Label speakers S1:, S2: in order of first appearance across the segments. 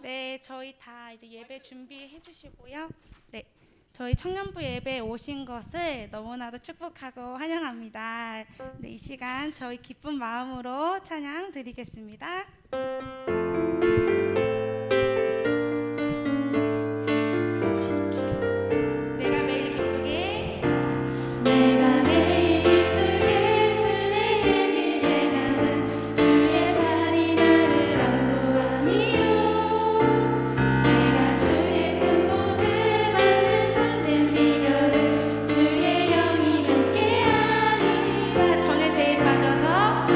S1: 네, 저희 다 이제 예배 준비해 주시고요. 네, 저희 청년부 예배 오신 것을 너무나도 축복하고 환영합니다. 네, 이 시간 저희 기쁜 마음으로 찬양 드리겠습니다. 내가 매일 기쁘게 내가 매일 기쁘게 순례의 길에 가는 주의 발이 나를 안보함이요 내가 주의 큰 복을 받는 참된 비결은 주의 영이 함께하니라 전에 죄에 빠져서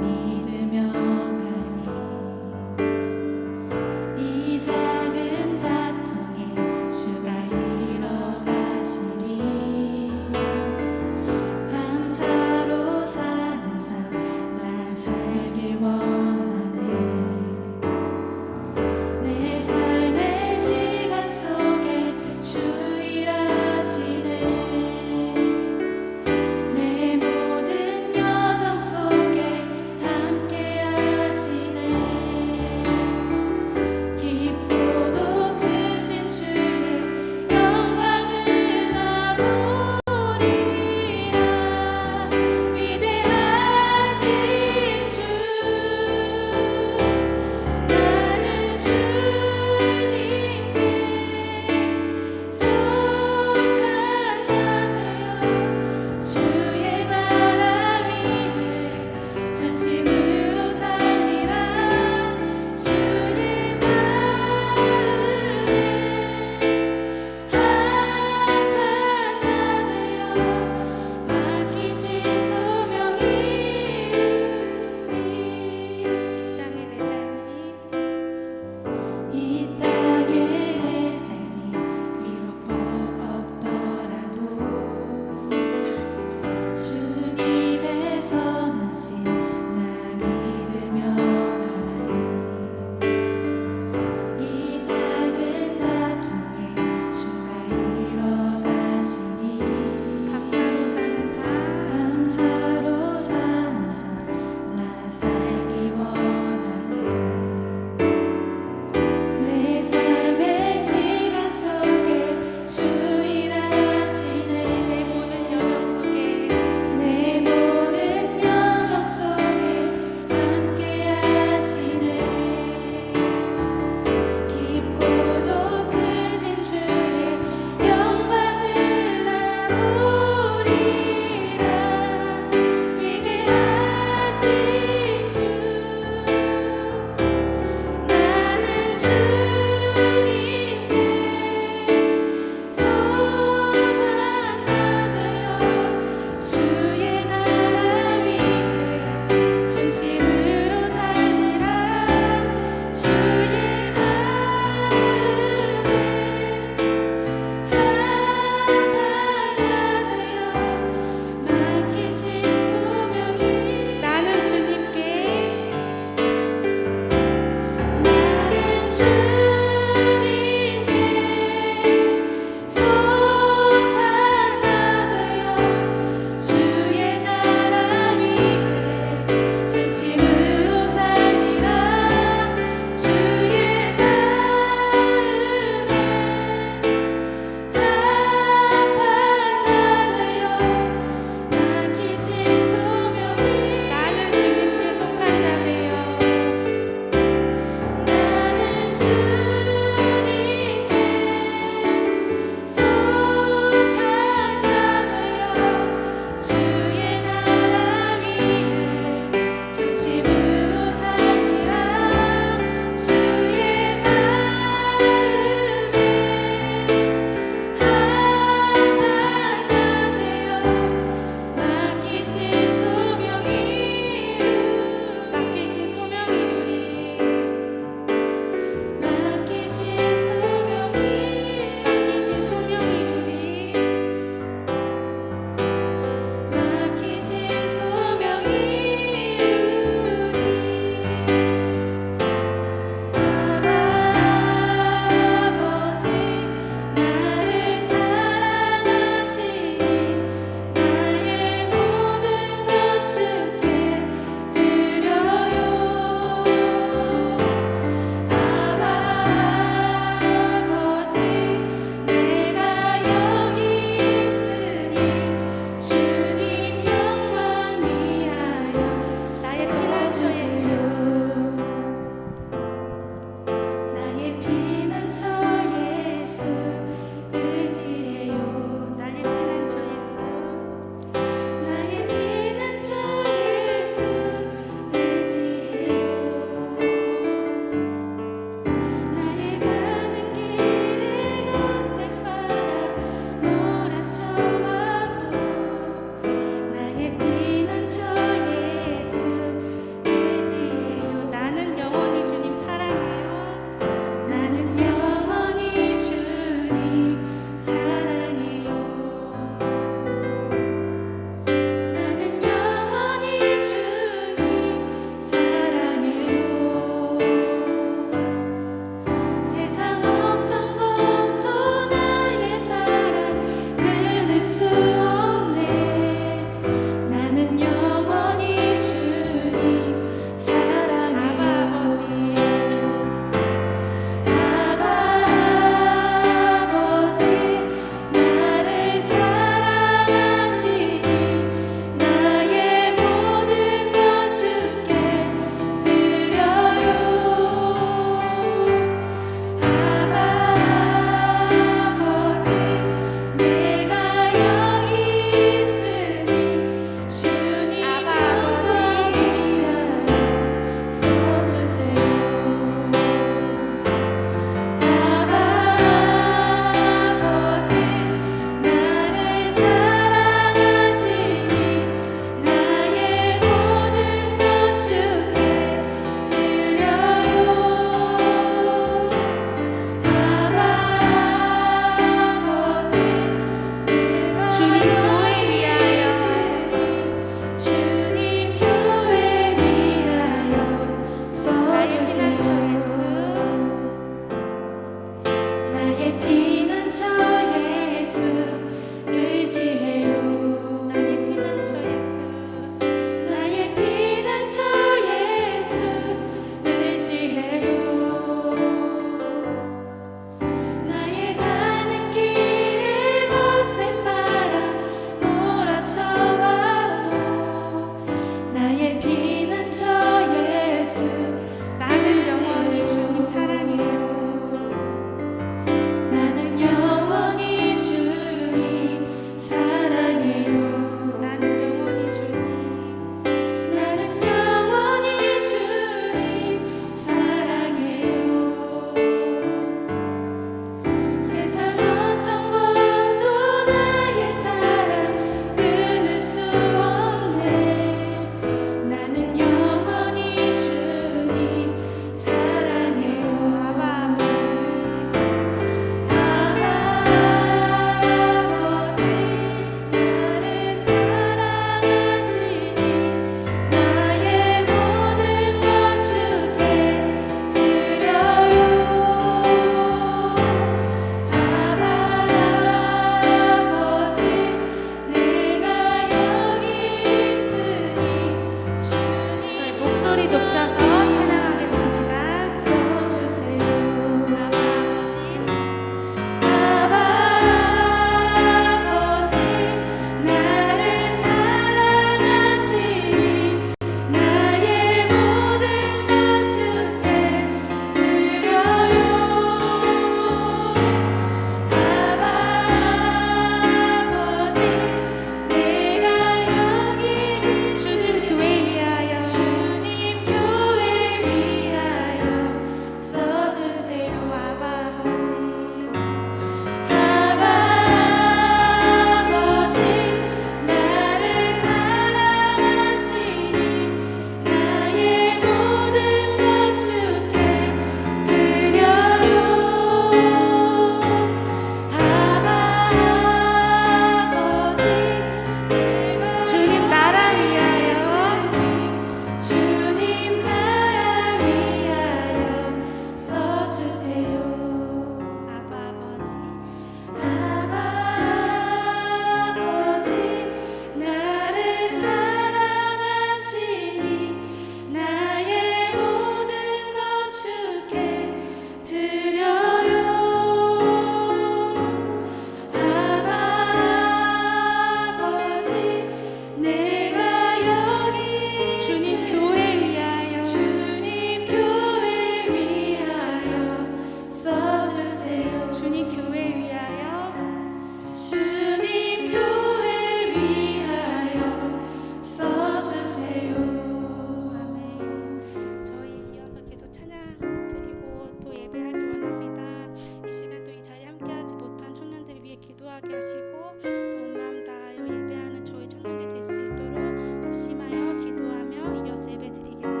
S1: 주시고 온 마음 다하여 예배하는 저희 청년들 될 수 있도록 합심하여 기도하며 이어서 예배 드리겠습니다.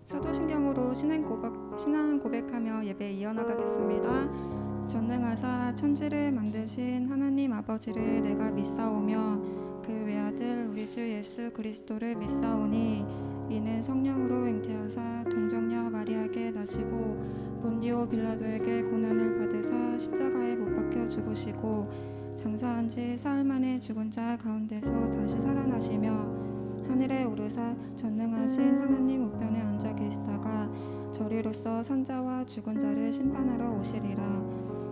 S2: 사도신경으로 신앙 고백하며 예배 이어나가겠습니다. 전능하사 천지를 만드신 하나님 아버지를 내가 믿사오며 그 외아들 우리 주 예수 그리스도를 믿사오니 이는 성령으로 잉태하사 동정녀 마리아에게 나시고 본디오 빌라도에게 고난을 받으사 십자가에 못 박혀 죽으시고 장사한 지 사흘 만에 죽은 자 가운데서 다시 살아나시며 하늘에 오르사 전능하신 하나님 우편에 앉아 계시다가 저리로서 산자와 죽은 자를 심판하러 오시리라.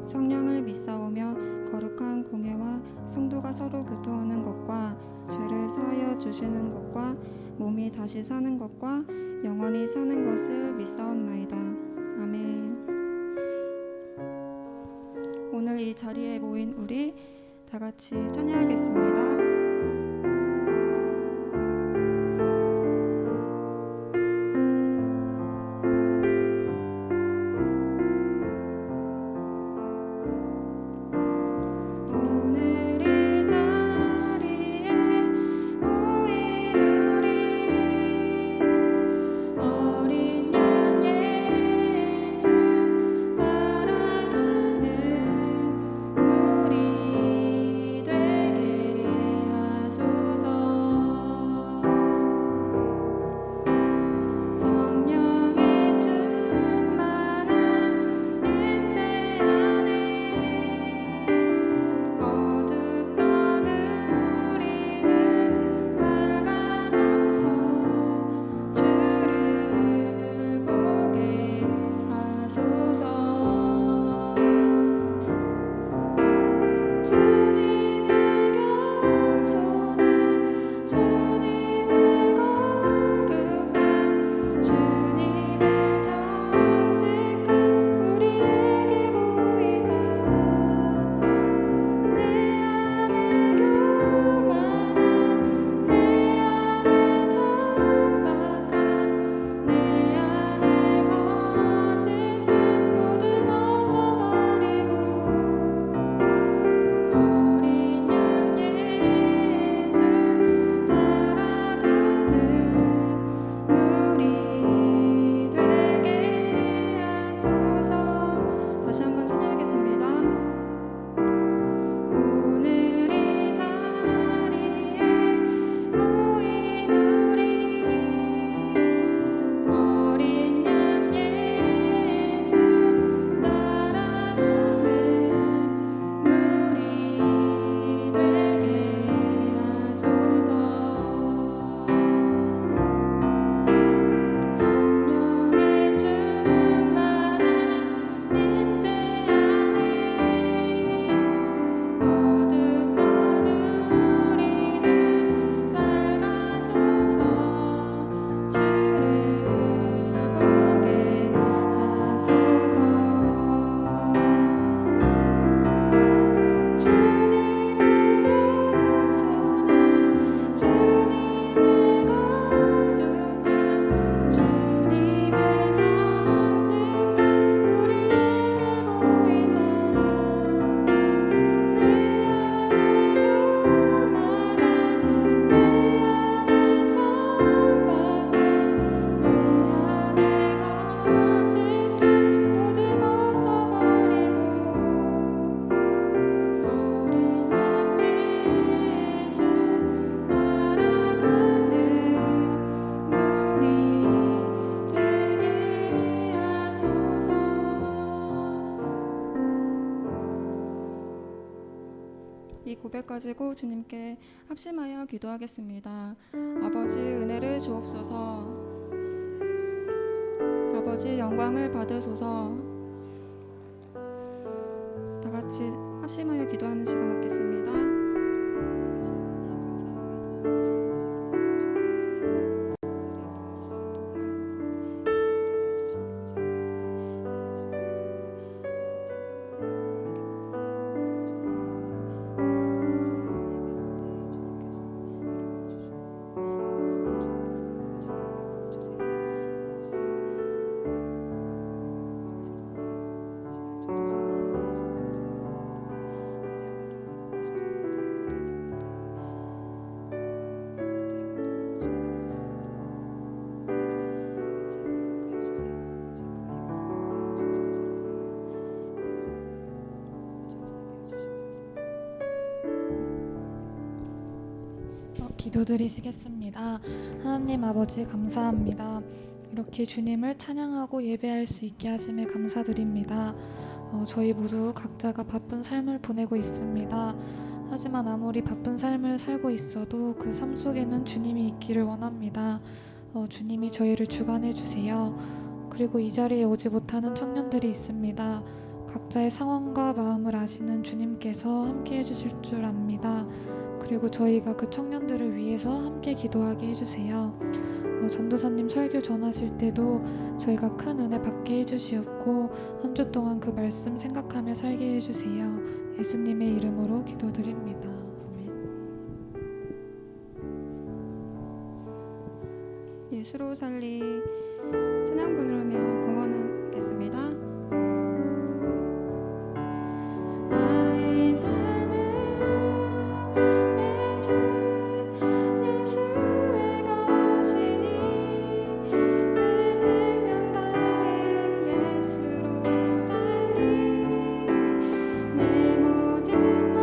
S2: 성령을 믿사오며 거룩한 공회와 성도가 서로 교통하는 것과 죄를 사하여 주시는 것과 몸이 다시 사는 것과 영원히 사는 것을 믿사옵나이다. 아멘. 오늘 이 자리에 모인 우리 다 같이 찬양하겠습니다. 이 고백 가지고 주님께 합심하여 기도하겠습니다. 아버지 은혜를 주옵소서. 아버지 영광을 받으소서. 다 같이 합심하여 기도하는 시간 갖겠습니다.
S3: 기도드리시겠습니다. 하나님 아버지 감사합니다. 이렇게 주님을 찬양하고 예배할 수 있게 하심에 감사드립니다. 저희 모두 각자가 바쁜 삶을 보내고 있습니다. 하지만 아무리 바쁜 삶을 살고 있어도 그 삶 속에는 주님이 있기를 원합니다. 주님이 저희를 주관해 주세요. 그리고 이 자리에 오지 못하는 청년들이 있습니다. 각자의 상황과 마음을 아시는 주님께서 함께 해주실 줄 압니다. 그리고 저희가 그 청년들을 위해서 함께 기도하게 해주세요. 전도사님 설교 전하실 때도 저희가 큰 은혜 받게 해주시옵고 한 주 동안 그 말씀 생각하며 살게 해주세요. 예수님의 이름으로 기도드립니다. 아멘.
S2: 예수로 살리 찬양 부르며 봉헌하겠습니다. 나의 삶은 내 주 예수의 것이니 내 생명 다해 예수로 살리 내 모든 것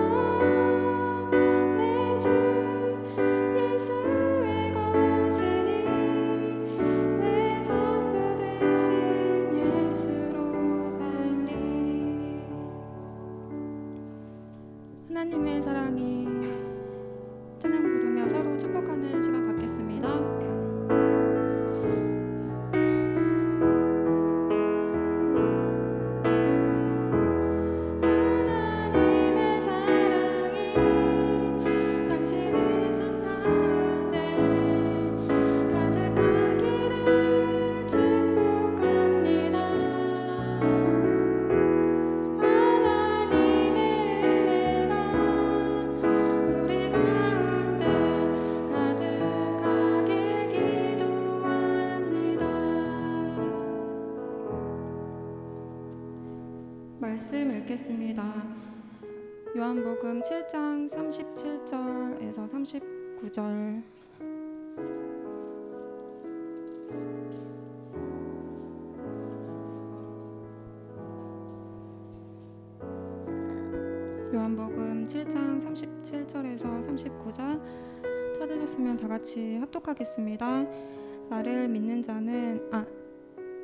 S2: 내 주 예수의 것이니 내 전부 되신 예수로 살리. 하나님의 사랑이 찬양 부르며 서로 축복하는 시간 갖겠습니다. 하나님의 사랑이 당신의 삶 가운데 가득하기를 축복합니다. 하나님의 은혜가 우리 가운데 가득하길 기도합니다. 말씀 읽겠습니다. 요한복음 7장 37절에서 39절. 요한복음 7장 37절에서 39절 찾으셨으면 다 같이 합독하겠습니다. 나를 믿는 자는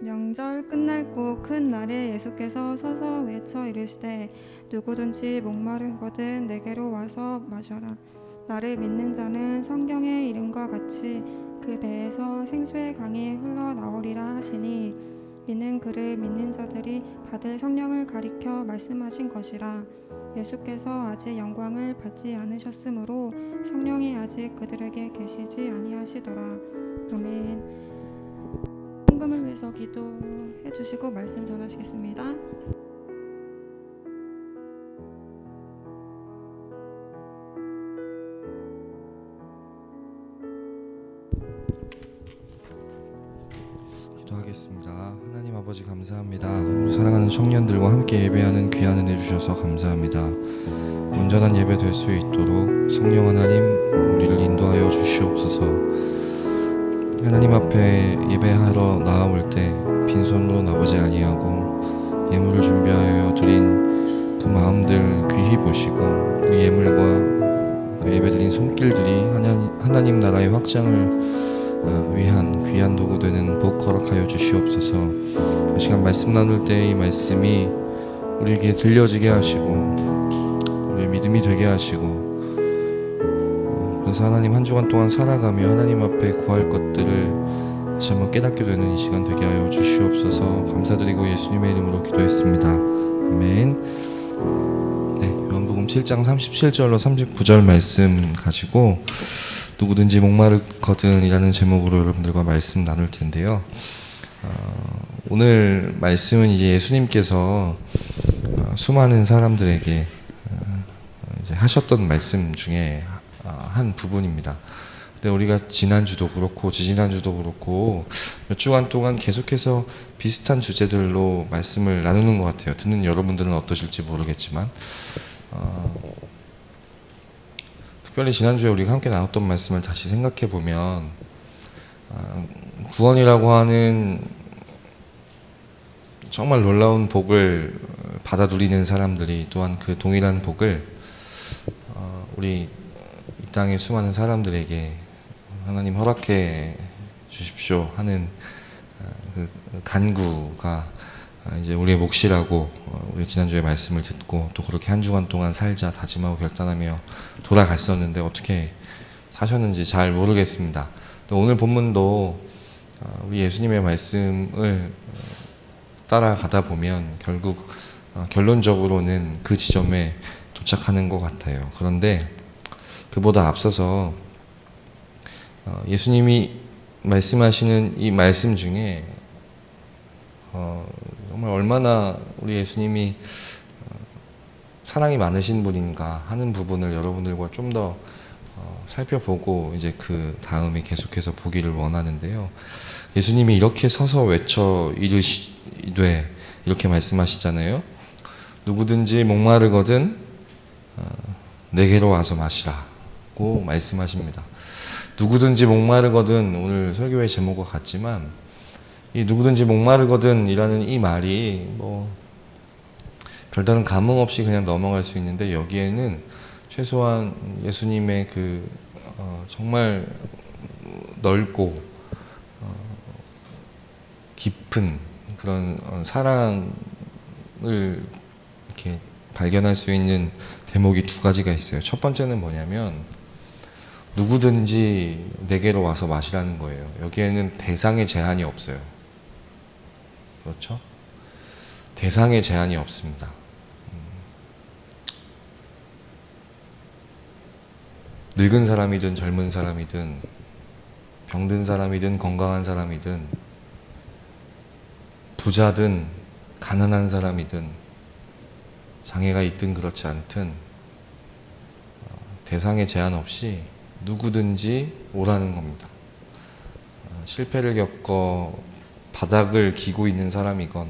S2: 명절 끝날고 큰 날에 예수께서 서서 외쳐 이르시되 누구든지 목마르거든 내게로 와서 마셔라. 나를 믿는 자는 성경의 이름과 같이 그 배에서 생수의 강이 흘러나오리라 하시니 이는 그를 믿는 자들이 받을 성령을 가리켜 말씀하신 것이라. 예수께서 아직 영광을 받지 않으셨으므로 성령이 아직 그들에게 계시지 아니하시더라. 아멘. 헌금을 위해서 기도해 주시고 말씀 전하시겠습니다.
S4: 기도하겠습니다. 하나님 아버지 감사합니다. 우리 사랑하는 청년들과 함께 예배하는 귀한 은혜 주셔서 감사합니다. 온전한 예배 될 수 있도록 성령 하나님 우리를 인도하여 주시옵소서. 하나님 앞에 예배하러 나아올 때 빈손으로 나오지 아니하고 예물을 준비하여 드린 그 마음들 귀히 보시고 그 예물과 그 예배드린 손길들이 하나님 나라의 확장을 위한 귀한 도구 되는 복 허락하여 주시옵소서. 이 시간 말씀 나눌 때 이 말씀이 우리에게 들려지게 하시고 우리의 믿음이 되게 하시고 그래서 하나님 한 주간 동안 살아가며 하나님 앞에 구할 것들을 다시 한번 깨닫게 되는 이 시간 되게 하여 주시옵소서. 감사드리고 예수님의 이름으로 기도했습니다. 아멘. 네, 요한복음 7장 37절로 39절 말씀 가지고 누구든지 목마르거든이라는 제목으로 여러분들과 말씀 나눌 텐데요. 오늘 말씀은 이제 예수님께서 수많은 사람들에게 이제 하셨던 말씀 중에 한 부분입니다. 근데 우리가 지난주도 그렇고 지지난주도 그렇고 몇 주간 동안 계속해서 비슷한 주제들로 말씀을 나누는 것 같아요. 듣는 여러분들은 어떠실지 모르겠지만 특별히 지난주에 우리가 함께 나눴던 말씀을 다시 생각해 보면 구원이라고 하는 정말 놀라운 복을 받아 누리는 사람들이 또한 그 동일한 복을 우리 이 땅의 수많은 사람들에게 하나님 허락해 주십시오 하는 그 간구가 이제 우리의 몫이라고 우리 지난주에 말씀을 듣고 또 그렇게 한 주간 동안 살자 다짐하고 결단하며 돌아갔었는데 어떻게 사셨는지 잘 모르겠습니다. 또 오늘 본문도 우리 예수님의 말씀을 따라가다 보면 결국 결론적으로는 그 지점에 도착하는 것 같아요. 그런데 그보다 앞서서 예수님이 말씀하시는 이 말씀 중에 정말 얼마나 우리 예수님이 사랑이 많으신 분인가 하는 부분을 여러분들과 좀 더 살펴보고 이제 그 다음에 계속해서 보기를 원하는데요. 예수님이 이렇게 서서 외쳐 이르시되 이렇게 말씀하시잖아요. 누구든지 목마르거든 내게로 와서 마시라고 말씀하십니다. 누구든지 목마르거든 오늘 설교의 제목과 같지만 이 누구든지 목마르거든 이라는 이 말이 뭐 별다른 감흥 없이 그냥 넘어갈 수 있는데 여기에는 최소한 예수님의 그 정말 넓고 깊은 그런 사랑을 이렇게 발견할 수 있는 대목이 두 가지가 있어요. 첫 번째는 뭐냐면 누구든지 내게로 와서 마시라는 거예요. 여기에는 대상의 제한이 없어요. 그렇죠? 대상의 제한이 없습니다. 늙은 사람이든 젊은 사람이든 병든 사람이든 건강한 사람이든 부자든 가난한 사람이든 장애가 있든 그렇지 않든 대상의 제한 없이 누구든지 오라는 겁니다. 실패를 겪어 바닥을 기고 있는 사람이건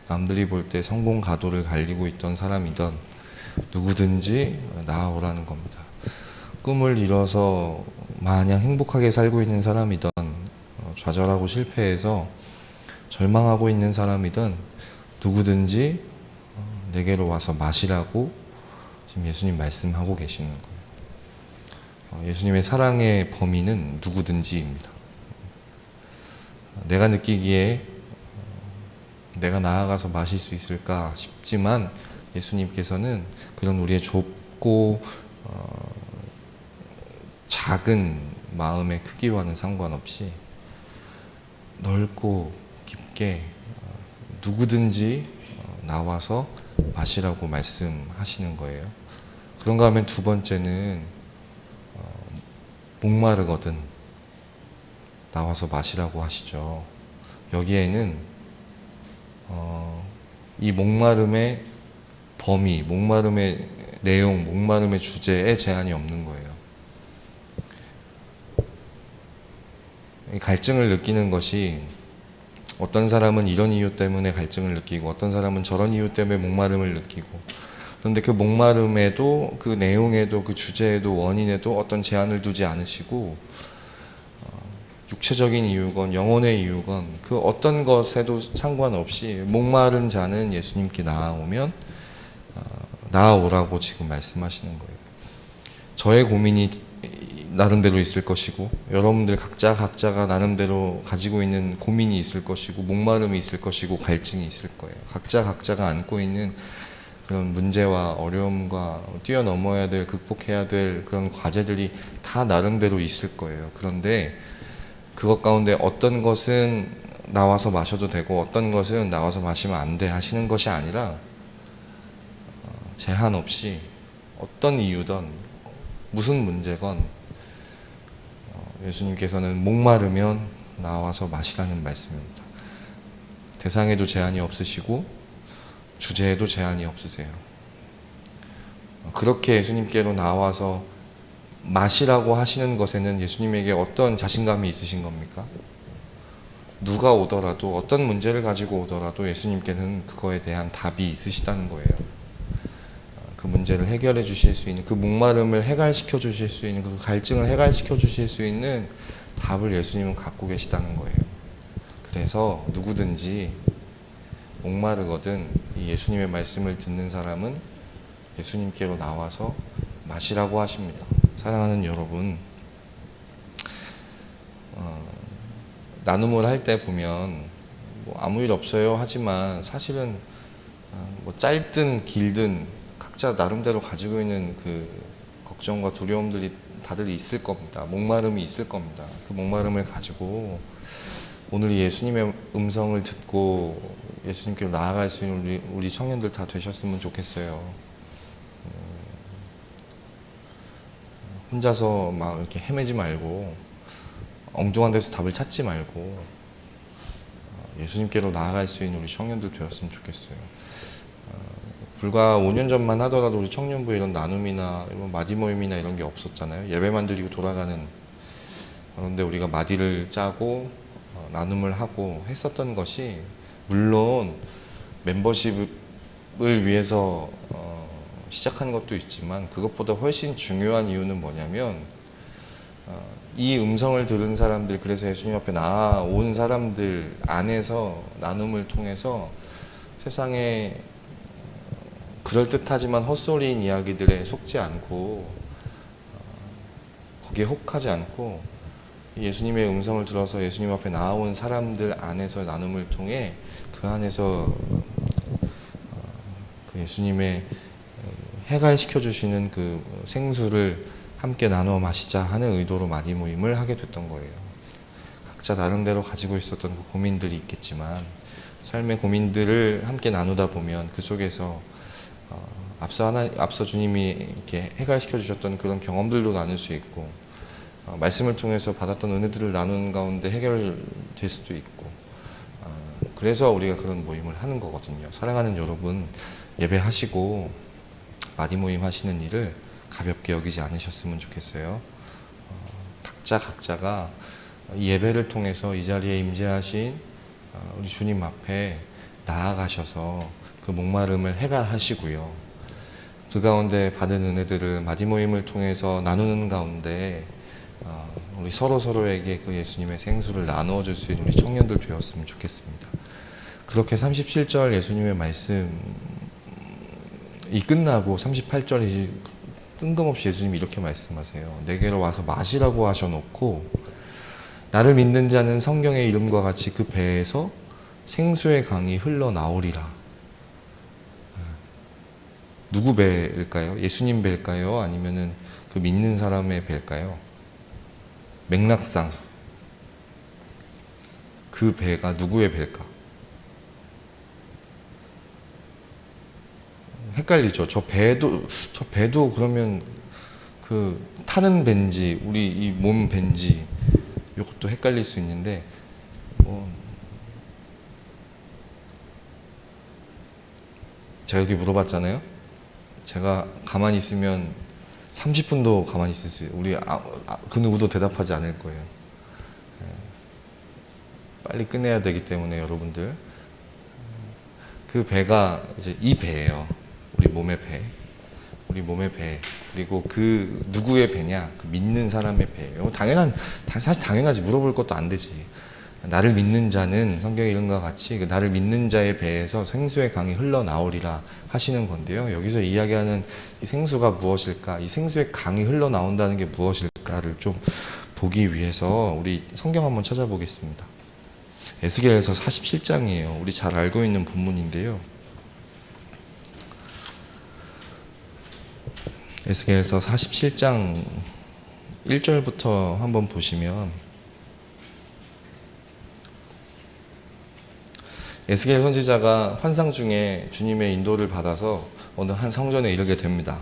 S4: 남들이 볼 때 성공 가도를 갈리고 있던 사람이든 누구든지 나아오라는 겁니다. 꿈을 이뤄서 마냥 행복하게 살고 있는 사람이든 좌절하고 실패해서 절망하고 있는 사람이든 누구든지 내게로 와서 마시라고 지금 예수님 말씀하고 계시는 거예요. 예수님의 사랑의 범위는 누구든지입니다. 내가 느끼기에 내가 나아가서 마실 수 있을까 싶지만 예수님께서는 그런 우리의 좁고 작은 마음의 크기와는 상관없이 넓고 깊게 누구든지 나와서 마시라고 말씀하시는 거예요. 그런가 하면 두 번째는 목마르거든 나와서 마시라고 하시죠. 여기에는 이 목마름의 범위, 목마름의 내용, 목마름의 주제에 제한이 없는 거예요. 갈증을 느끼는 것이 어떤 사람은 이런 이유 때문에 갈증을 느끼고 어떤 사람은 저런 이유 때문에 목마름을 느끼고 그런데 그 목마름에도 그 내용에도 그 주제에도 원인에도 어떤 제한을 두지 않으시고 육체적인 이유건 영혼의 이유건 그 어떤 것에도 상관없이 목마른 자는 예수님께 나아오면 나아오라고 지금 말씀하시는 거예요. 저의 고민이 나름대로 있을 것이고 여러분들 각자가 나름대로 가지고 있는 고민이 있을 것이고 목마름이 있을 것이고 갈증이 있을 거예요. 각자가 안고 있는 그런 문제와 어려움과 뛰어넘어야 될 극복해야 될 그런 과제들이 다 나름대로 있을 거예요. 그런데 그것 가운데 어떤 것은 나와서 마셔도 되고 어떤 것은 나와서 마시면 안 돼 하시는 것이 아니라 제한 없이 어떤 이유든 무슨 문제건 예수님께서는 목마르면 나와서 마시라는 말씀입니다. 대상에도 제한이 없으시고 주제에도 제한이 없으세요. 그렇게 예수님께로 나와서 마시라고 하시는 것에는 예수님에게 어떤 자신감이 있으신 겁니까? 누가 오더라도 어떤 문제를 가지고 오더라도 예수님께는 그거에 대한 답이 있으시다는 거예요. 그 문제를 해결해 주실 수 있는, 그 목마름을 해갈시켜 주실 수 있는, 그 갈증을 해갈시켜 주실 수 있는 답을 예수님은 갖고 계시다는 거예요. 그래서 누구든지 목마르거든 이 예수님의 말씀을 듣는 사람은 예수님께로 나와서 마시라고 하십니다. 사랑하는 여러분, 나눔을 할 때 보면 뭐 아무 일 없어요 하지만 사실은 뭐 짧든 길든 각자 나름대로 가지고 있는 그 걱정과 두려움들이 다들 있을 겁니다. 목마름이 있을 겁니다. 그 목마름을 가지고 오늘 예수님의 음성을 듣고 예수님께로 나아갈 수 있는 우리 청년들 다 되셨으면 좋겠어요. 혼자서 막 이렇게 헤매지 말고 엉뚱한 데서 답을 찾지 말고 예수님께로 나아갈 수 있는 우리 청년들 되었으면 좋겠어요. 불과 5년 전만 하더라도 우리 청년부에 이런 나눔이나 이런 마디 모임이나 이런 게 없었잖아요. 예배만 드리고 돌아가는. 그런데 우리가 마디를 짜고 나눔을 하고 했었던 것이 물론 멤버십을 위해서 시작한 것도 있지만 그것보다 훨씬 중요한 이유는 뭐냐면 이 음성을 들은 사람들, 그래서 예수님 앞에 나아온 사람들 안에서 나눔을 통해서 세상에 그럴듯하지만 헛소리인 이야기들에 속지 않고 거기에 혹하지 않고 예수님의 음성을 들어서 예수님 앞에 나아온 사람들 안에서 나눔을 통해 그 안에서 그 예수님의 해갈시켜 주시는 그 생수를 함께 나누어 마시자 하는 의도로 마디 모임을 하게 됐던 거예요. 각자 나름대로 가지고 있었던 그 고민들이 있겠지만 삶의 고민들을 함께 나누다 보면 그 속에서 앞서 주님이 이렇게 해갈시켜 주셨던 그런 경험들도 나눌 수 있고 말씀을 통해서 받았던 은혜들을 나누는 가운데 해결될 수도 있고 그래서 우리가 그런 모임을 하는 거거든요. 사랑하는 여러분, 예배하시고 마디 모임 하시는 일을 가볍게 여기지 않으셨으면 좋겠어요. 각자가 이 예배를 통해서 이 자리에 임재하신 우리 주님 앞에 나아가셔서 그 목마름을 해갈하시고요. 그 가운데 받은 은혜들을 마디 모임을 통해서 나누는 가운데 우리 서로에게 그 예수님의 생수를 나누어 줄 수 있는 우리 청년들 되었으면 좋겠습니다. 그렇게 37절 예수님의 말씀이 끝나고 38절이 뜬금없이 예수님이 이렇게 말씀하세요. 내게로 와서 마시라고 하셔놓고 나를 믿는 자는 성경의 이름과 같이 그 배에서 생수의 강이 흘러나오리라. 누구 배일까요? 예수님 배일까요? 아니면은 그 믿는 사람의 배일까요? 맥락상 그 배가 누구의 배일까? 헷갈리죠. 저 배도 그러면 그 타는 배인지 우리 이 몸 배인지 이것도 헷갈릴 수 있는데 제가 여기 물어봤잖아요. 제가 가만히 있으면 30분도 가만히 있을 수 있어요. 우리 그 누구도 대답하지 않을 거예요. 빨리 끝내야 되기 때문에 여러분들 그 배가 이제 이 배예요. 우리 몸의 배, 우리 몸의 배. 그리고 그 누구의 배냐? 그 믿는 사람의 배예요. 사실 당연하지. 물어볼 것도 안 되지. 나를 믿는 자는 성경의 이름과 같이 그 나를 믿는 자의 배에서 생수의 강이 흘러나오리라 하시는 건데요. 여기서 이야기하는 이 생수가 무엇일까? 이 생수의 강이 흘러나온다는 게 무엇일까를 좀 보기 위해서 우리 성경 한번 찾아보겠습니다. 에스겔서 47장이에요. 우리 잘 알고 있는 본문인데요. 에스겔서 47장 1절부터 한번 보시면 에스겔 선지자가 환상 중에 주님의 인도를 받아서 어느 한 성전에 이르게 됩니다.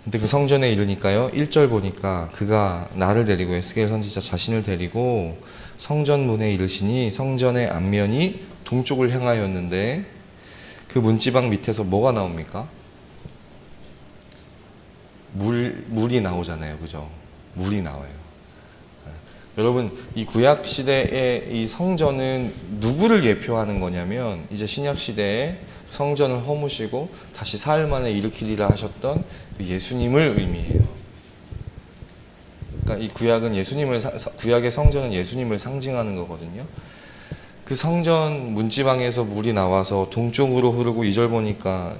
S4: 근데 그 성전에 이르니까요, 1절 보니까 그가 나를 데리고, 에스겔 선지자 자신을 데리고 성전 문에 이르시니 성전의 앞면이 동쪽을 향하였는데 그 문지방 밑에서 뭐가 나옵니까? 물이 나오잖아요, 그죠? 물이 나와요. 여러분, 이 구약 시대의 이 성전은 누구를 예표하는 거냐면, 이제 신약 시대에 성전을 허무시고 다시 사흘 만에 일으키리라 하셨던 그 예수님을 의미해요. 그러니까 이 구약은 구약의 성전은 예수님을 상징하는 거거든요. 그 성전 문지방에서 물이 나와서 동쪽으로 흐르고, 2절 보니까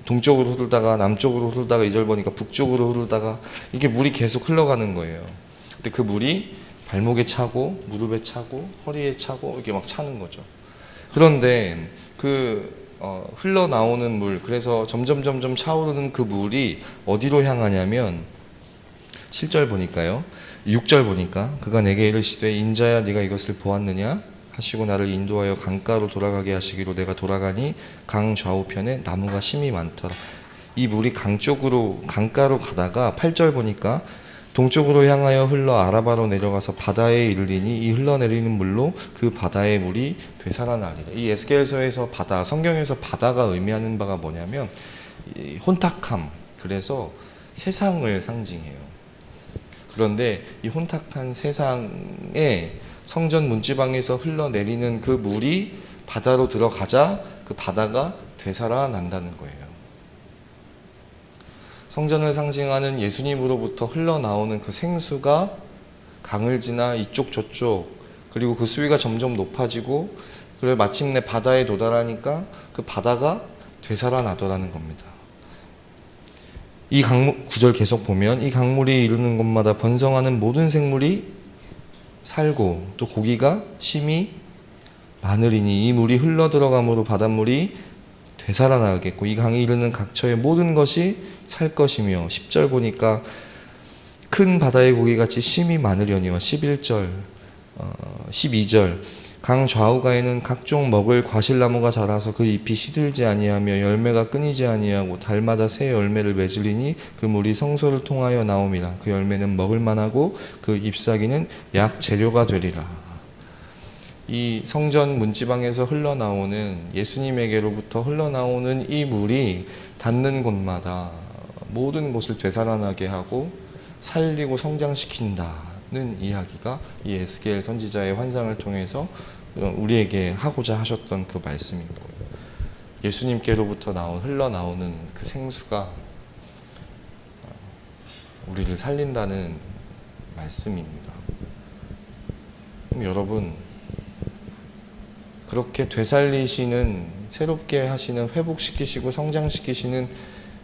S4: 동쪽으로 흐르다가 남쪽으로 흐르다가, 2절 보니까 북쪽으로 흐르다가, 이게 물이 계속 흘러가는 거예요. 근데 그 물이 발목에 차고 무릎에 차고 허리에 차고 이렇게 막 차는 거죠. 그런데 흘러나오는 물, 그래서 점점 차오르는 그 물이 어디로 향하냐면, 7절 보니까요, 6절 보니까 그가 내게 이르시되 인자야 네가 이것을 보았느냐 하시고 나를 인도하여 강가로 돌아가게 하시기로 내가 돌아가니 강 좌우편에 나무가 심이 많더라. 이 물이 강가로 가다가 8절 보니까 동쪽으로 향하여 흘러 아라바로 내려가서 바다에 이르리니 이 흘러내리는 물로 그 바다의 물이 되살아나리라. 이 에스겔서에서 바다, 성경에서 바다가 의미하는 바가 뭐냐면 혼탁함, 그래서 세상을 상징해요. 그런데 이 혼탁한 세상에 성전 문지방에서 흘러내리는 그 물이 바다로 들어가자 그 바다가 되살아난다는 거예요. 성전을 상징하는 예수님으로부터 흘러나오는 그 생수가 강을 지나 이쪽 저쪽, 그리고 그 수위가 점점 높아지고, 그리고 마침내 바다에 도달하니까 그 바다가 되살아나더라는 겁니다. 이 강물, 9절 계속 보면 이 강물이 이르는 곳마다 번성하는 모든 생물이 살고 또 고기가 심히 많으리니 이 물이 흘러 들어감으로 바닷물이 되살아나겠고 이 강이 이르는 각처의 모든 것이 살 것이며, 10절 보니까 큰 바다의 고기같이 심이 많으려니와 11절 12절 강 좌우가에는 각종 먹을 과실나무가 자라서 그 잎이 시들지 아니하며 열매가 끊이지 아니하고 달마다 새 열매를 맺으리니 그 물이 성소를 통하여 나옴이라. 그 열매는 먹을 만하고 그 잎사귀는 약 재료가 되리라. 이 성전 문지방에서 흘러나오는, 예수님에게로부터 흘러나오는 이 물이 닿는 곳마다 모든 곳을 되살아나게 하고 살리고 성장시킨다는 이야기가 이 에스겔 선지자의 환상을 통해서 우리에게 하고자 하셨던 그 말씀인 거예요. 예수님께로부터 흘러나오는 그 생수가 우리를 살린다는 말씀입니다. 그럼 여러분, 그렇게 되살리시는, 새롭게 하시는, 회복시키시고 성장시키시는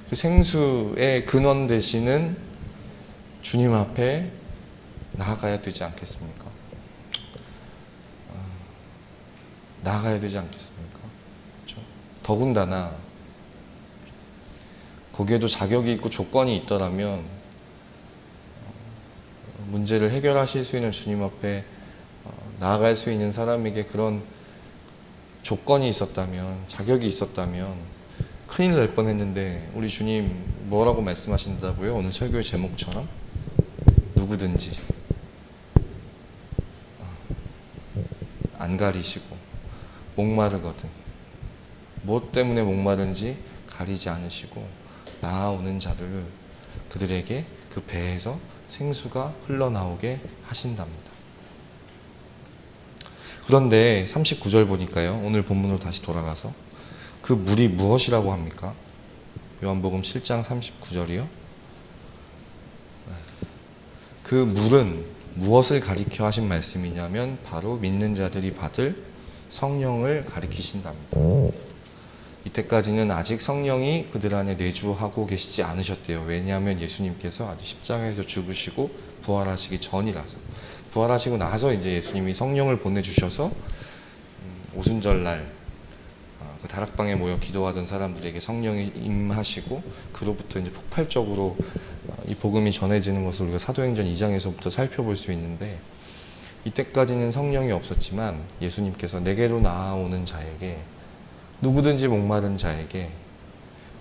S4: 그 생수의 근원 되시는 주님 앞에 나아가야 되지 않겠습니까? 나아가야 되지 않겠습니까? 그렇죠? 더군다나 거기에도 자격이 있고 조건이 있더라면 문제를 해결하실 수 있는 주님 앞에 나아갈 수 있는 사람에게 그런 조건이 있었다면, 자격이 있었다면 큰일 날 뻔했는데, 우리 주님 뭐라고 말씀하신다고요? 오늘 설교의 제목처럼 누구든지 안 가리시고 목마르거든 무엇 때문에 목마른지 가리지 않으시고 나아오는 자를, 그들에게 그 배에서 생수가 흘러나오게 하신답니다. 그런데 39절 보니까요, 오늘 본문으로 다시 돌아가서 그 물이 무엇이라고 합니까? 요한복음 7장 39절이요. 그 물은 무엇을 가리켜 하신 말씀이냐면 바로 믿는 자들이 받을 성령을 가리키신답니다. 이때까지는 아직 성령이 그들 안에 내주하고 계시지 않으셨대요. 왜냐하면 예수님께서 아직 십자가에서 죽으시고 부활하시기 전이라서. 부활하시고 나서 이제 예수님이 성령을 보내주셔서 오순절날 그 다락방에 모여 기도하던 사람들에게 성령이 임하시고, 그로부터 이제 폭발적으로 이 복음이 전해지는 것을 우리가 사도행전 2장에서부터 살펴볼 수 있는데, 이때까지는 성령이 없었지만 예수님께서 내게로 나아오는 자에게, 누구든지 목마른 자에게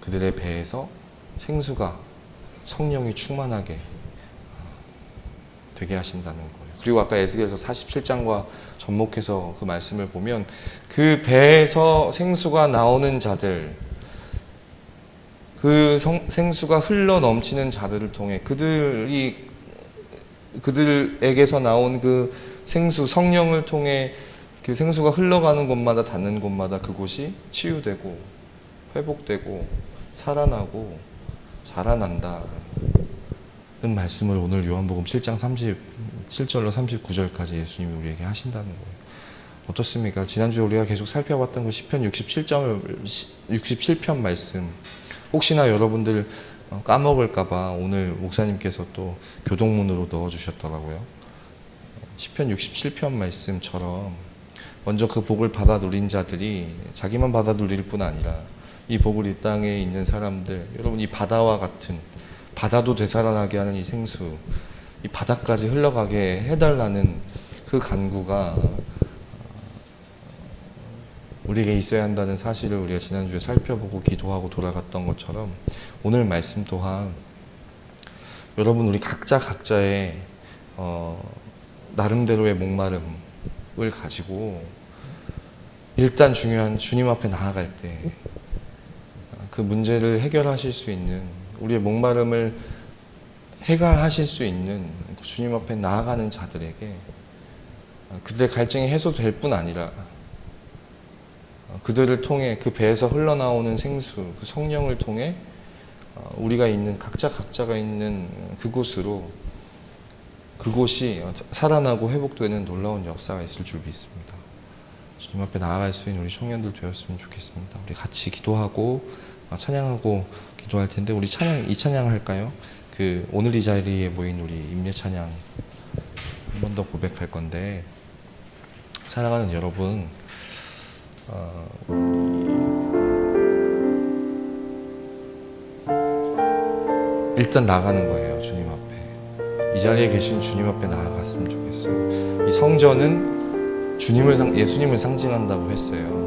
S4: 그들의 배에서 생수가, 성령이 충만하게 되게 하신다는 거예요. 그리고 아까 에스겔서 47장과 접목해서 그 말씀을 보면 그 배에서 생수가 나오는 자들, 그 생수가 흘러 넘치는 자들을 통해 그들에게서 나온 그 생수, 성령을 통해 그 생수가 흘러가는 곳마다, 닿는 곳마다 그곳이 치유되고 회복되고 살아나고 자라난다는 말씀을 오늘 요한복음 7장 37절로 39절까지 예수님이 우리에게 하신다는 거예요. 어떻습니까? 지난주에 우리가 계속 살펴봤던 그 시편 67편 말씀, 혹시나 여러분들 까먹을까봐 오늘 목사님께서 또 교동문으로 넣어주셨더라고요. 시편 67편 말씀처럼 먼저 그 복을 받아 누린 자들이 자기만 받아 누릴 뿐 아니라 이 복을 이 땅에 있는 사람들, 여러분 이 바다와 같은, 바다도 되살아나게 하는 이 생수, 이 바다까지 흘러가게 해달라는 그 간구가 우리에게 있어야 한다는 사실을 우리가 지난주에 살펴보고 기도하고 돌아갔던 것처럼 오늘 말씀 또한 여러분 우리 각자의 나름대로의 목마름을 가지고 일단 중요한 주님 앞에 나아갈 때 그 문제를 해결하실 수 있는, 우리의 목마름을 해결하실 수 있는 주님 앞에 나아가는 자들에게 그들의 갈증이 해소될 뿐 아니라 그들을 통해 그 배에서 흘러나오는 생수, 그 성령을 통해 우리가 있는 각자가 있는 그곳이 살아나고 회복되는 놀라운 역사가 있을 줄 믿습니다. 주님 앞에 나아갈 수 있는 우리 청년들 되었으면 좋겠습니다. 우리 같이 기도하고 찬양하고 기도할 텐데, 우리 이 찬양 할까요? 그 오늘 이 자리에 모인 우리 임례 찬양 한 번 더 고백할 건데, 사랑하는 여러분, 일단 나가는 거예요. 주님 앞에, 이 자리에 계신 주님 앞에 나아갔으면 좋겠어요. 이 성전은 예수님을 상징한다고 했어요.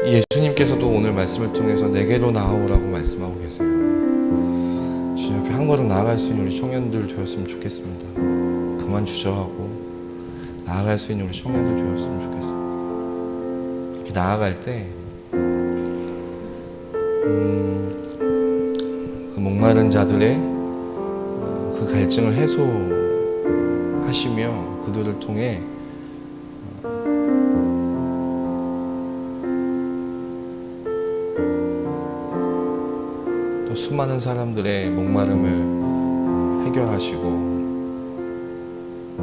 S4: 이 예수님께서도 오늘 말씀을 통해서 내게로 나아오라고 말씀하고 계세요. 주님 앞에 한 걸음 나아갈 수 있는 우리 청년들 되었으면 좋겠습니다. 그만 주저하고 나아갈 수 있는 우리 청년들 되었으면 좋겠습니다. 이렇게 나아갈 때 그 목마른 자들의 그 갈증을 해소하시며 그들을 통해 또 수많은 사람들의 목마름을 해결하시고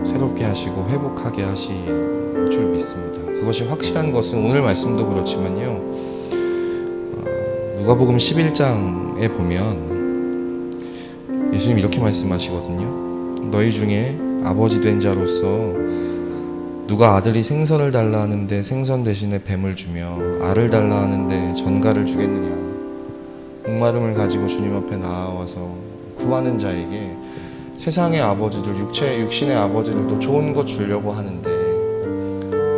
S4: 새롭게 하시고 회복하게 하실 줄 믿습니다. 그것이 확실한 것은 오늘 말씀도 그렇지만요, 누가복음 11장에 보면 예수님 이렇게 말씀하시거든요. 너희 중에 아버지 된 자로서 누가 아들이 생선을 달라 하는데 생선 대신에 뱀을 주며 알을 달라 하는데 전갈을 주겠느냐. 목마름을 가지고 주님 앞에 나와서 구하는 자에게 세상의 아버지들, 육신의 아버지들도 좋은 것 주려고 하는데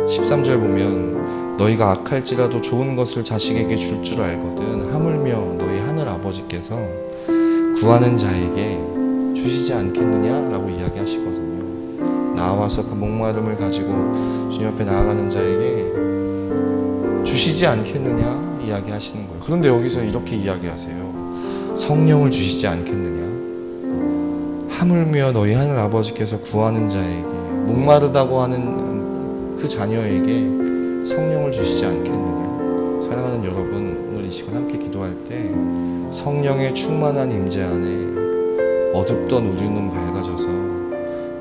S4: 13절 보면 너희가 악할지라도 좋은 것을 자식에게 줄 줄 알거든 하물며 너희 하늘 아버지께서 구하는 자에게 주시지 않겠느냐라고 이야기하시거든요. 나와서 그 목마름을 가지고 주님 앞에 나아가는 자에게 주시지 않겠느냐 이야기하시는 거예요. 그런데 여기서 이렇게 이야기하세요. 성령을 주시지 않겠느냐. 하물며 너희 하늘 아버지께서 구하는 자에게, 목마르다고 하는 그 자녀에게 성령을 주시지 않겠느냐. 사랑하는 여러분, 오늘 이 시간 함께 기도할 때 성령의 충만한 임재 안에 어둡던 우리 눈 밝아져서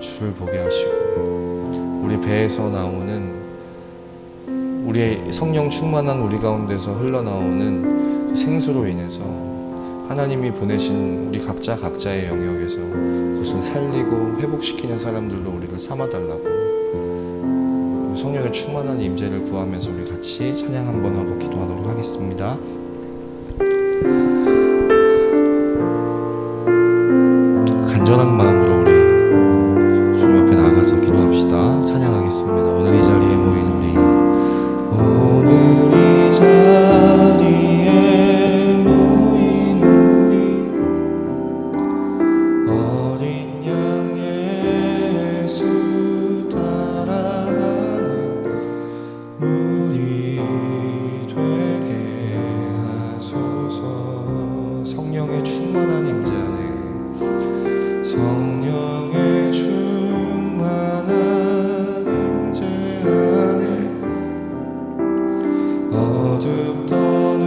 S4: 주를 보게 하시고 우리 배에서 나오는, 우리의 성령 충만한 우리 가운데서 흘러나오는 그 생수로 인해서 하나님이 보내신 우리 각자의 영역에서 그것을 살리고 회복시키는 사람들로 우리를 삼아달라고 성령의 충만한 임재를 구하면서 우리 같이 찬양 한번 하고 기도하도록 하겠습니다. 간절한 마음으로 우리 주님 앞에 나아가서 기도합니다. 하소서. 성령의 충만한 임재 안에, 성령의 충만한 임재 안에 어둡던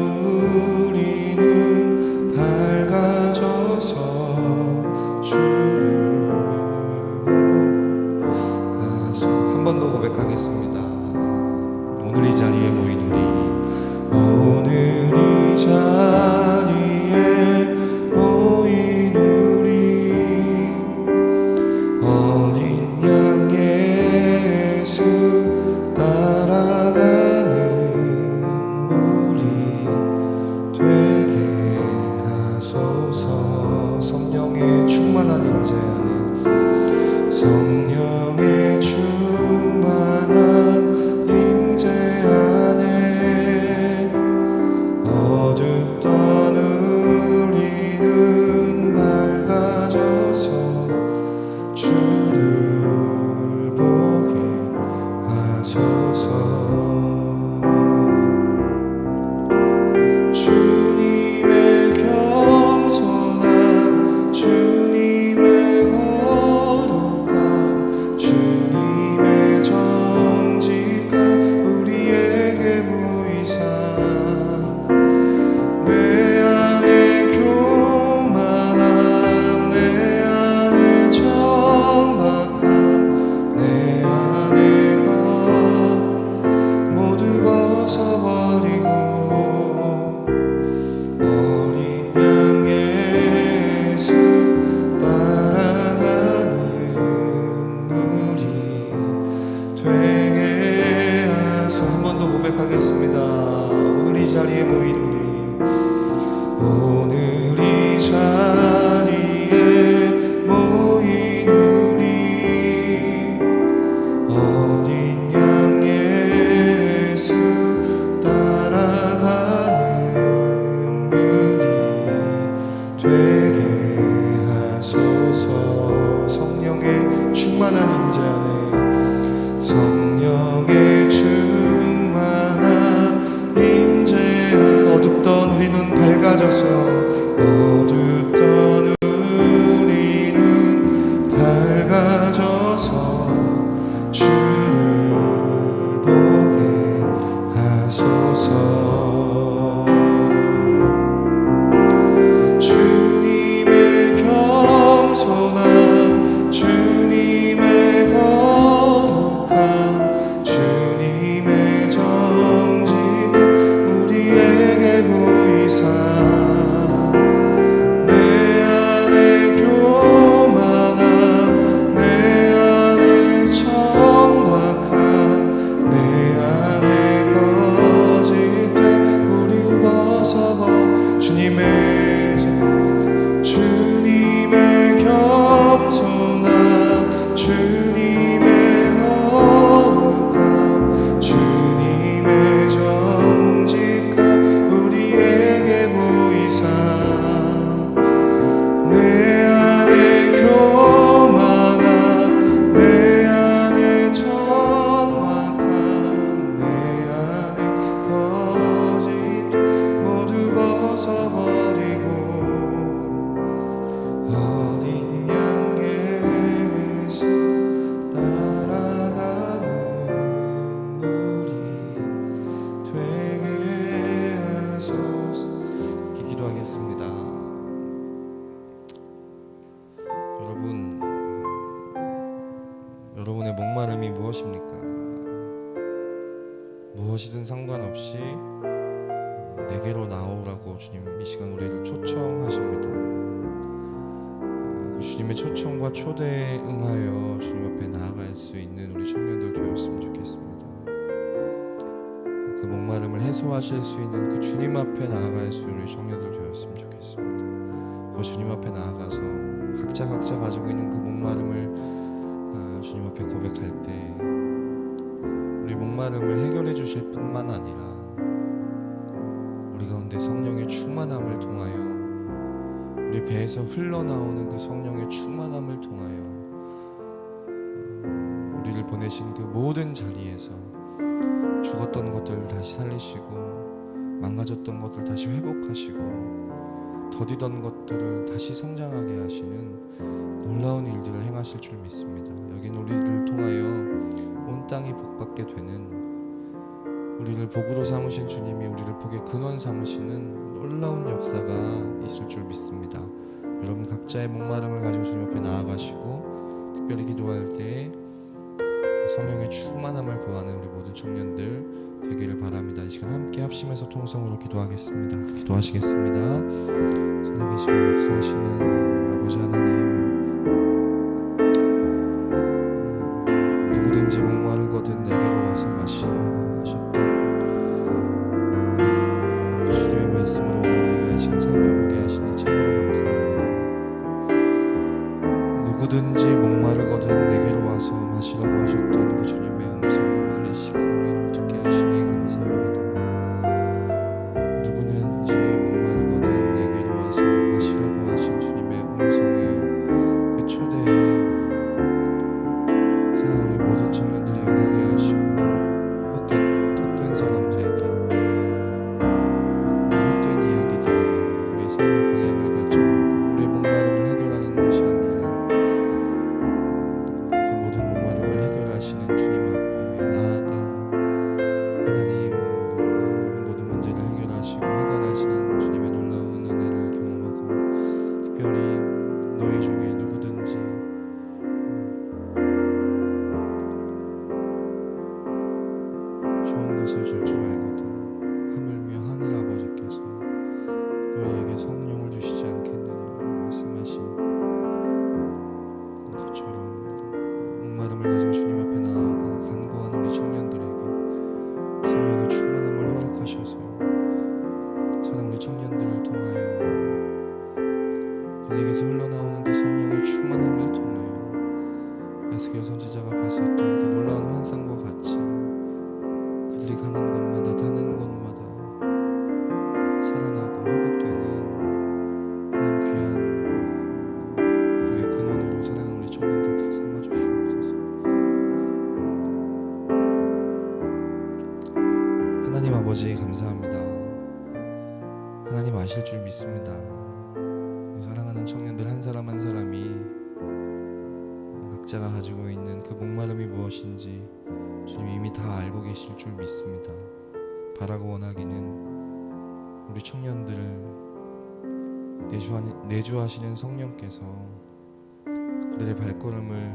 S4: 우리는 밝아져서 주를 하소. 한 번 더 고백하겠습니다. 오늘 이 자리에 모인 우리, 오늘 이 자리에 모인 우리, 어린 양 예수 따라가는 우리 되게 하소서. 성령의 충만한 임재 안에, 성령의 충만한 임재 안에 어둡던 우리는 밝아져서 주를 보게 하소서. 주님의 겸손함, 주님의 거룩함, 주님의 정직함 우리에게 보이사 내 안에 교만함, 내 안에 천박함, 내 안에 것 모두 벗어버리고 어린 양 예수 따라가는 우리 되게 하소. 한 번 더 고백하겠습니다. 오늘 이 자리에 모인 우리, 오늘 이 자리에 모인 우리, 어린 양 예수 따라가는 우리 되게 하소서. 성령의 충만한 임재 안에, 성령의 충만한 임재 안에 어둡던 우리는 밝아져서, 어둡던 우리는 밝아져서 주를 보게 하소서. 주님의 겸손함, 주님의 거룩함, 주님의 정직함 우리에게 보이사 내 안에 교만함, 내 안에 천박함, 내 안에 거짓됨 우리 벗어버. 주님의 겸손함, 주님의 거룩함, 주님의 정직함 우리에게 보이사 내 안에 교만함, 내 안에 천박함, 내 안에 거짓 모두 벗어버리고 어린 양 예수 따라가는 우리 되게 하소서. 이렇게 기도하겠습니다. 여러분의 목마름이 무엇입니까? 무엇이든 상관없이 내게로 나오라고 주님 이 시간 우리를 초청하십니다. 그 주님의 초청과 초대에 응하여 주님 앞에 나아갈 수 있는 우리 청년들 되었으면 좋겠습니다. 그 목마름을 해소하실 수 있는 그 주님 앞에 나아갈 수 있는 우리 청년들 되었으면 좋겠습니다. 그 주님 앞에 나아가서 각자 가지고 있는 그 목마름을 주님 앞에 고백할 때 우리 목마름을 해결해 주실 뿐만 아니라 우리 가운데 성령의 충만함을 통하여 우리 배에서 흘러나오는 그 성령의 충만함을 통하여 우리를 보내신 그 모든 자리에서 죽었던 것들을 다시 살리시고 망가졌던 것들 다시 회복하시고 더디던 것들을 다시 성장하게 하시는 놀라운 일들을 행하실 줄 믿습니다. 여긴 우리를 통하여 온 땅이 복받게 되는, 우리를 복으로 삼으신 주님이 우리를 복의 근원 삼으시는 놀라운 역사가 있을 줄 믿습니다. 여러분 각자의 목마름을 가지고 주님 앞에 나아가시고 특별히 기도할 때 성령의 충만함을 구하는 우리 모든 청년들 되기를 바랍니다. 이 시간 함께 합심해서 통성으로 기도하겠습니다. 기도하시겠습니다. 살아계시고 역사하시는 아버지 하나님, 누구든지 목마르거든 내게로 와서 마시라 하셨던 그 주님의 말씀을 오늘 우리가 이 시간 살펴보게 하시니 참으로 감사합니다. 누구든지 목마르거든 내게로 와서 마시라고 하셨던 그 주님의 음성을 오늘 이 시간 우리로 듣게 하시니 감사합니다. 누구든지 목마르거든 내게로 와서 마시라고 하신 주님의 음성의 그 초대에 사랑하는 우리 모든 청년들이 응하게 하시고 헛된 사람들에게 헛된 이야기들로 우리의 삶의 방향을 결정하고 우리의 목마름을 해결하는 것이 아니라 그 모든 목마름을 해결하시는 주님 앞에 나아가 하나님 모든 문제를 해결하시고 해결하시는 주님의 놀라운 은혜를 경험하고 특별히 너희 중에 누구든지 좋은 것을 줄 줄 알거든 하물며 하늘 아버지께서 너희에게 성령을 주시지 않겠느냐 말씀하신 것처럼 목마름을 가지고 주님 앞에 나아가 간구한 우리 청년들에게 성령의 충만함을 허락하셔서 사랑 우리 청년들을 통하여 그들에게서 흘러나오는 그 성령의 충만함을 통하여 에스겔 선지자가 봤었던 그 놀라운 환상과 같이 그들이 가는 곳마다 닿는 곳마다 살아나고 회복되는 하나님 귀한 복의 근원으로 사랑하는 우리 청년들 다 삼아주시옵소서. 하나님 아버지 감사합니다. 하나님 아실 줄 믿습니다. 사랑하는 청년들 한 사람 한 사람이 각자가 가지고 있는 그 목마름이 무엇인지 주님 이미 다 알고 계실 줄 믿습니다. 바라고 원하기는 우리 청년들을 내주하시는 성령께서 그들의 발걸음을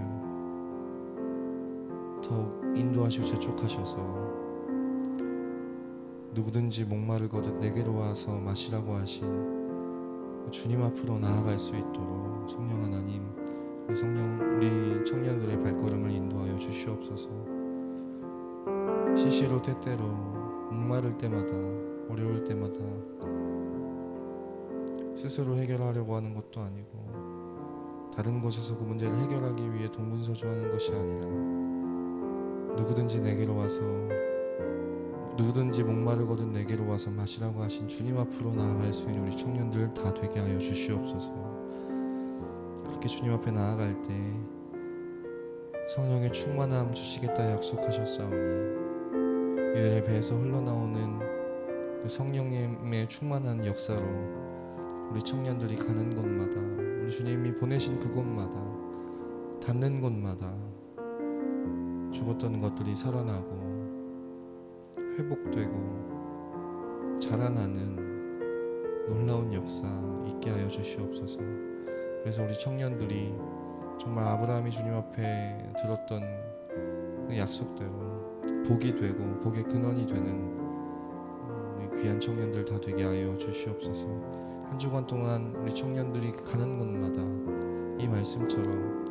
S4: 더욱 인도하시고 재촉하셔서 누구든지 목마르거든 내게로 와서 마시라고 하신 주님 앞으로 나아갈 수 있도록 성령 하나님, 우리 청년들의 발걸음을 인도하여 주시옵소서. 시시로 때때로 목마를 때마다 어려울 때마다 스스로 해결하려고 하는 것도 아니고 다른 곳에서 그 문제를 해결하기 위해 동분서주하는 것이 아니라 누구든지 목마르거든 내게로 와서 마시라고 하신 주님 앞으로 나아갈 수 있는 우리 청년들 다 되게 하여 주시옵소서. 그렇게 주님 앞에 나아갈 때 성령의 충만함 주시겠다 약속하셨사오니 이들의 배에서 흘러나오는 그 성령님의 충만한 역사로 우리 청년들이 가는 곳마다 우리 주님이 보내신 그곳마다 닿는 곳마다 죽었던 것들이 살아나고 회복되고 자라나는 놀라운 역사 있게 하여 주시옵소서. 그래서 우리 청년들이 정말 아브라함이 주님 앞에 들었던 그 약속대로 복이 되고 복의 근원이 되는 우리 귀한 청년들 다 되게 하여 주시옵소서. 한 주간 동안 우리 청년들이 가는 곳마다 이 말씀처럼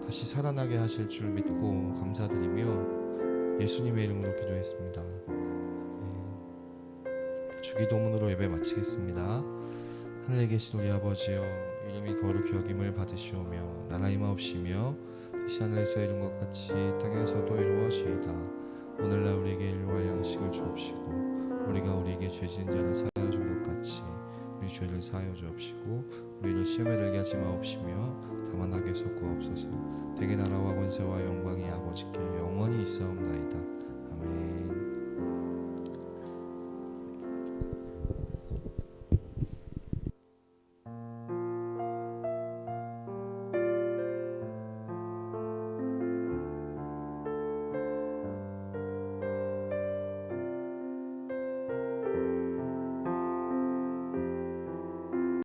S4: 다시 살아나게 하실 줄 믿고 감사드리며 예수님의 이름으로 기도했습니다. 주기도문으로 예배 마치겠습니다. 하늘에 계신 우리 아버지여, 이름이 거룩히 여김을 받으시오며 나라 임하옵시며 뜻이 하늘에서 이룬 것 같이 땅에서도 이루어지이다. 오늘날 우리에게 일용할 양식을 주옵시고 우리가 우리에게 죄 지은 자를 사하여 준 것 같이 우리 죄를 사하여 주옵시고 우리를 시험에 들게 하지 마옵시며 다만 악에 솟구옵소서. 대개 나라와 권세와 영광이 아버지께 영원히 있사옵나이다. 아멘.